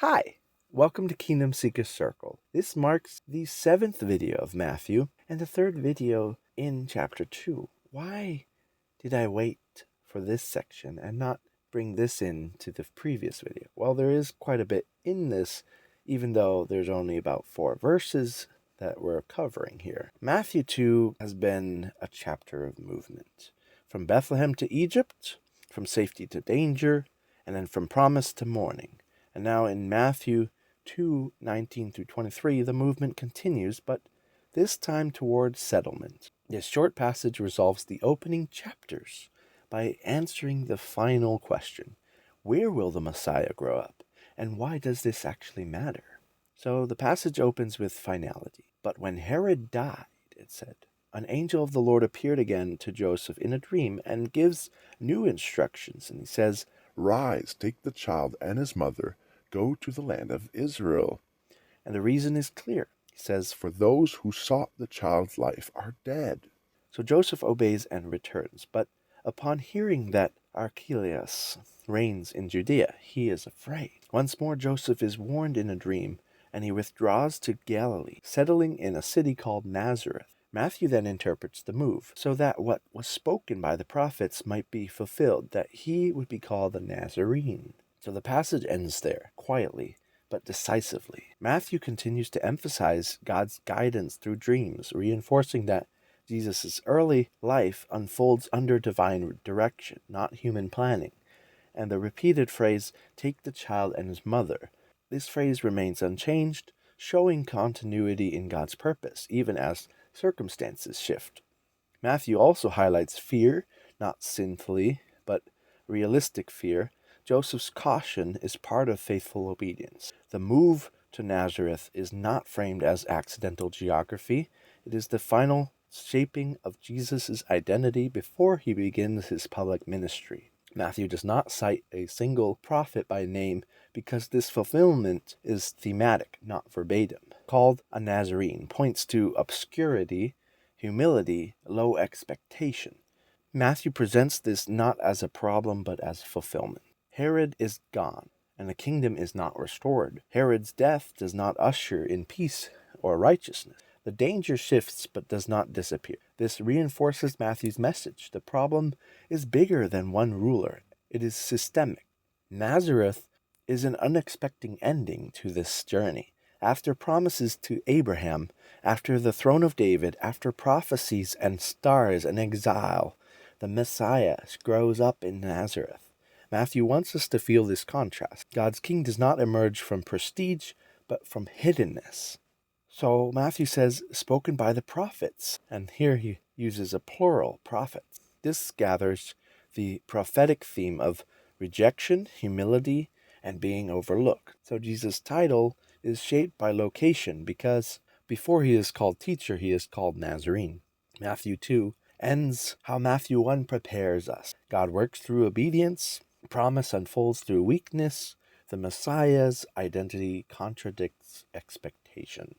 Hi, welcome to Kingdom Seeker Circle. This marks the 7th video of Matthew and the 3rd video in chapter 2. Why did I wait for this section and not bring this into the previous video? Well, there is quite a bit in this, even though there's only about 4 verses that we're covering here. Matthew 2 has been a chapter of movement. From Bethlehem to Egypt, from safety to danger, and then from promise to mourning. And now in Matthew 2:19 through 23, the movement continues, but this time towards settlement. This short passage resolves the opening chapters by answering the final question: where will the Messiah grow up? And why does this actually matter? So the passage opens with finality. But when Herod died, it said, an angel of the Lord appeared again to Joseph in a dream and gives new instructions. And he says, "Rise, take the child and his mother, go to the land of Israel." And the reason is clear. He says, "For those who sought the child's life are dead." So Joseph obeys and returns. But upon hearing that Archelaus reigns in Judea, he is afraid. Once more Joseph is warned in a dream, and he withdraws to Galilee, settling in a city called Nazareth. Matthew then interprets the move, so that what was spoken by the prophets might be fulfilled, that he would be called the Nazarene. So the passage ends there, quietly, but decisively. Matthew continues to emphasize God's guidance through dreams, reinforcing that Jesus' early life unfolds under divine direction, not human planning. And the repeated phrase, take the child and his mother, this phrase remains unchanged, showing continuity in God's purpose, even as circumstances shift. Matthew also highlights fear, not sinfully, but realistic fear. Joseph's caution is part of faithful obedience. The move to Nazareth is not framed as accidental geography. It is the final shaping of Jesus' identity before he begins his public ministry. Matthew does not cite a single prophet by name because this fulfillment is thematic, not verbatim. Called a Nazarene points to obscurity, humility, low expectation. Matthew presents this not as a problem but as fulfillment. Herod is gone, and the kingdom is not restored. Herod's death does not usher in peace or righteousness. The danger shifts but does not disappear. This reinforces Matthew's message. The problem is bigger than one ruler. It is systemic. Nazareth is an unexpected ending to this journey. After promises to Abraham, after the throne of David, after prophecies and stars and exile, the Messiah grows up in Nazareth. Matthew wants us to feel this contrast. God's king does not emerge from prestige, but from hiddenness. So Matthew says, spoken by the prophets, and here he uses a plural, prophets. This gathers the prophetic theme of rejection, humility, and being overlooked. So Jesus' title is shaped by location because before he is called teacher, he is called Nazarene. Matthew 2 ends how Matthew 1 prepares us. God works through obedience, promise unfolds through weakness, the Messiah's identity contradicts expectation.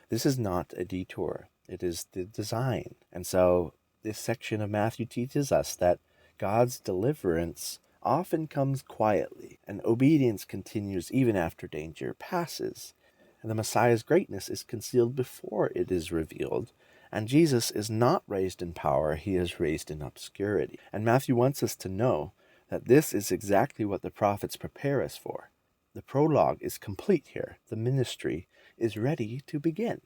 This is not a detour, it is the design. And so this section of Matthew teaches us that God's deliverance often comes quietly, and obedience continues even after danger passes. And the Messiah's greatness is concealed before it is revealed. And Jesus is not raised in power, he is raised in obscurity. And Matthew wants us to know that this is exactly what the prophets prepare us for. The prologue is complete here. The ministry is ready to begin.